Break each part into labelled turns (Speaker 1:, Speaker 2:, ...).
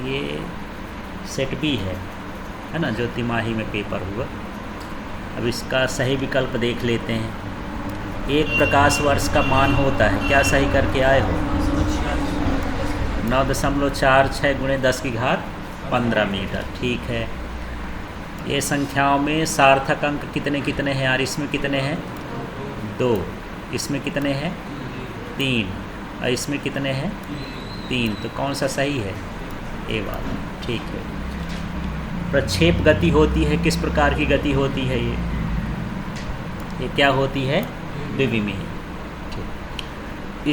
Speaker 1: ये set B है ना, जो तिमाही में पेपर हुआ। अब इसका सही विकल्प देख लेते हैं। 1 प्रकाश वर्ष का मान होता है, क्या सही करके आए हो? 9.46 गुणे 10 की घात 15 मीटर। ठीक है। ये संख्याओं में सार्थक अंक कितने कितने हैं यार? इसमें कितने हैं? 2। इसमें कितने हैं? 3। और इसमें कितने हैं? 3। तो कौन सा सही है? ए वाला। ठीक है। प्रक्षेप गति होती है, किस प्रकार की गति होती है ये क्या होती है? द्विविमीय।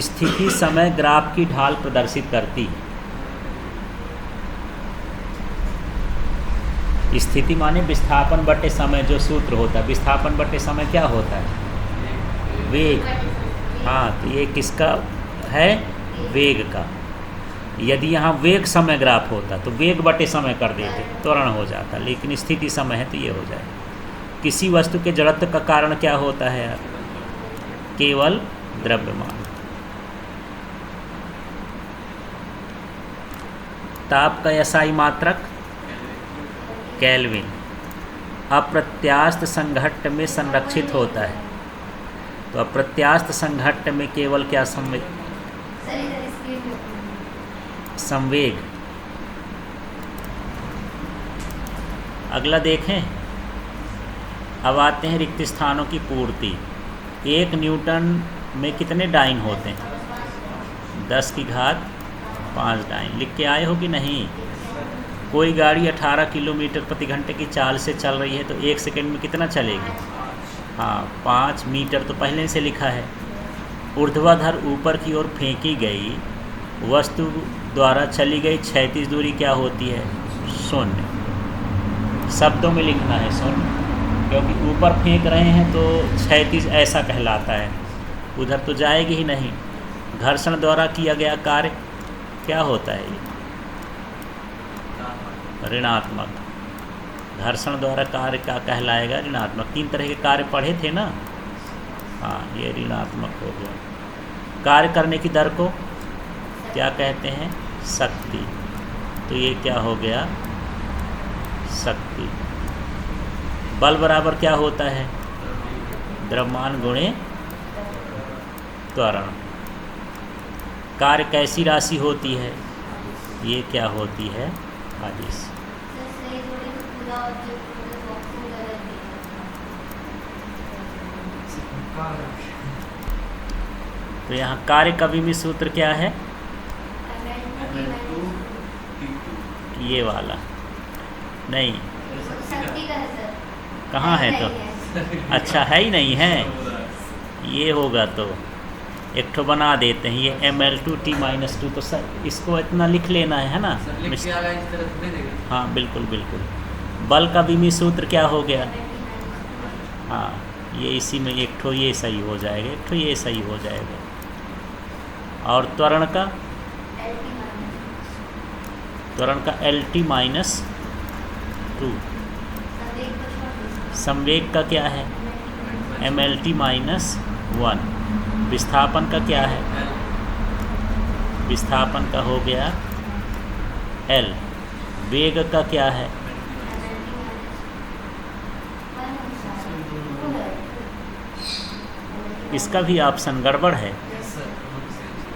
Speaker 1: स्थिति समय ग्राफ की ढाल प्रदर्शित करती है। स्थिति माने विस्थापन बटे समय, जो सूत्र होता है। विस्थापन बटे समय क्या होता है? वेग। हाँ, तो ये किसका है? वेग का। यदि यहाँ वेग समय ग्राफ होता तो वेग बटे समय कर देते, त्वरण हो जाता, लेकिन स्थिति समय है तो ये हो जाए। किसी वस्तु के जड़त्व का कारण क्या होता है यार? केवल द्रव्यमान। ताप का एसआई मात्रक केल्विन। अप्रत्यास्थ संघट्ट में संरक्षित होता है, तो अप्रत्यास्थ संघट्ट में केवल क्या संवेग। अगला देखें। अब आते हैं रिक्त स्थानों की पूर्ति। 1 न्यूटन में कितने डाइन होते हैं? 10 की घात 5 डाइन। लिख के आए हो कि नहीं? कोई गाड़ी 18 किलोमीटर प्रति घंटे की चाल से चल रही है तो 1 सेकंड में कितना चलेगी? हाँ, 5 मीटर तो पहले से लिखा है। ऊर्ध्वाधर ऊपर की ओर फेंकी गई वस्तु द्वारा चली गई क्षैतिज दूरी क्या होती है? 0। शब्दों में लिखना है 0, क्योंकि ऊपर फेंक रहे हैं तो क्षैतिज ऐसा कहलाता है, उधर तो जाएगी ही नहीं। घर्षण द्वारा किया गया कार्य क्या होता है? ये ऋणात्मक। घर्षण द्वारा कार्य का कहलाएगा ऋणात्मक। 3 तरह के कार्य पढ़े थे ना? हाँ, ये ऋणात्मक हो गया। कार्य करने की दर को क्या कहते हैं? शक्ति। तो ये क्या हो गया? शक्ति। बल बराबर क्या होता है? द्रव्यमान गुणे त्वरण। कार्य कैसी राशि होती है? ये क्या होती है? आदिश। तो यहाँ कार्य का विमीय सूत्र क्या है? ये वाला नहीं, कहाँ है? तो अच्छा है ही नहीं है। ये होगा तो एक ठो बना देते हैं, ये mL2T-2। तो सर इसको इतना लिख लेना है ना? हाँ, बिल्कुल बिल्कुल। बल का विमीय सूत्र क्या हो गया? हाँ, ये इसी में एक ठो ये सही हो जाएगा, एक ठो ये सही हो जाएगा। और त्वरण का LT-2। संवेग का क्या है? mLT-1। विस्थापन का क्या है? विस्थापन का हो गया L। वेग का क्या है? इसका भी ऑप्शन गड़बड़ है।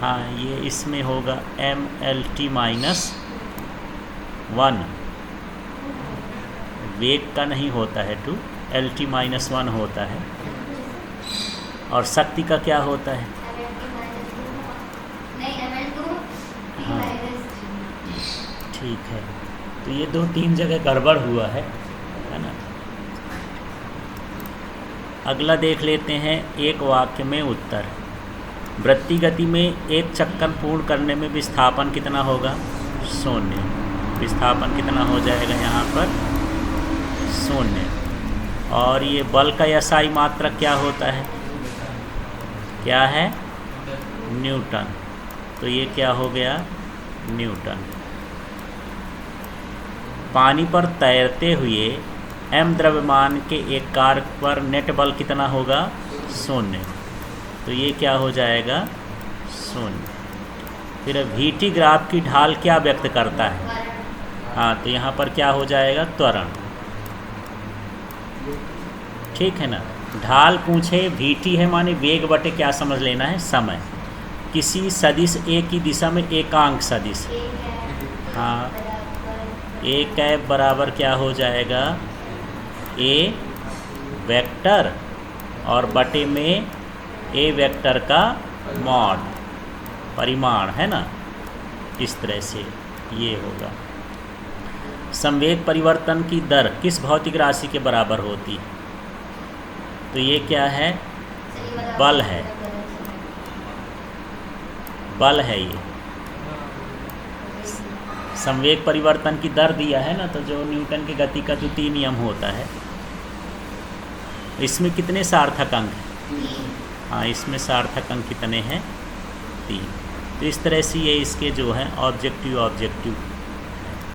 Speaker 1: हाँ, ये इसमें होगा mLT-1। वेग का नहीं होता है 2, LT-1 होता है। और शक्ति का क्या होता है? हाँ, ठीक है। तो ये 2-3 जगह गड़बड़ हुआ है ना? अगला देख लेते हैं। एक वाक्य में उत्तर। वृत्ति गति में एक चक्कर पूर्ण करने में विस्थापन कितना होगा? 0। विस्थापन कितना हो जाएगा यहाँ पर? 0। और ये बल का एसआई मात्रक क्या होता है? क्या है? न्यूटन। तो ये क्या हो गया? न्यूटन। पानी पर तैरते हुए m द्रव्यमान के एक कार पर नेट बल कितना होगा? 0। तो ये क्या हो जाएगा? 0। फिर VT ग्राफ की ढाल क्या व्यक्त करता है? हाँ, तो यहाँ पर क्या हो जाएगा, त्वरण। ठीक है ना। ढाल पूछे vt है माने वेग बटे क्या समझ लेना है, समय। किसी सदिश ए की दिशा में एकांक सदिश, हाँ, ए कैप बराबर क्या हो जाएगा, ए वेक्टर और बटे में ए वेक्टर का मॉड, परिमाण, है ना। इस तरह से ये होगा। संवेग परिवर्तन की दर किस भौतिक राशि के बराबर होती, तो ये क्या है, बल है, बल है ये। संवेग परिवर्तन की दर दिया है ना, तो जो न्यूटन की गति का द्वितीय नियम होता है, इसमें कितने सार्थक अंक हैं, हाँ, इसमें सार्थक अंक कितने हैं, 3। तो इस तरह से ये इसके जो हैं ऑब्जेक्टिव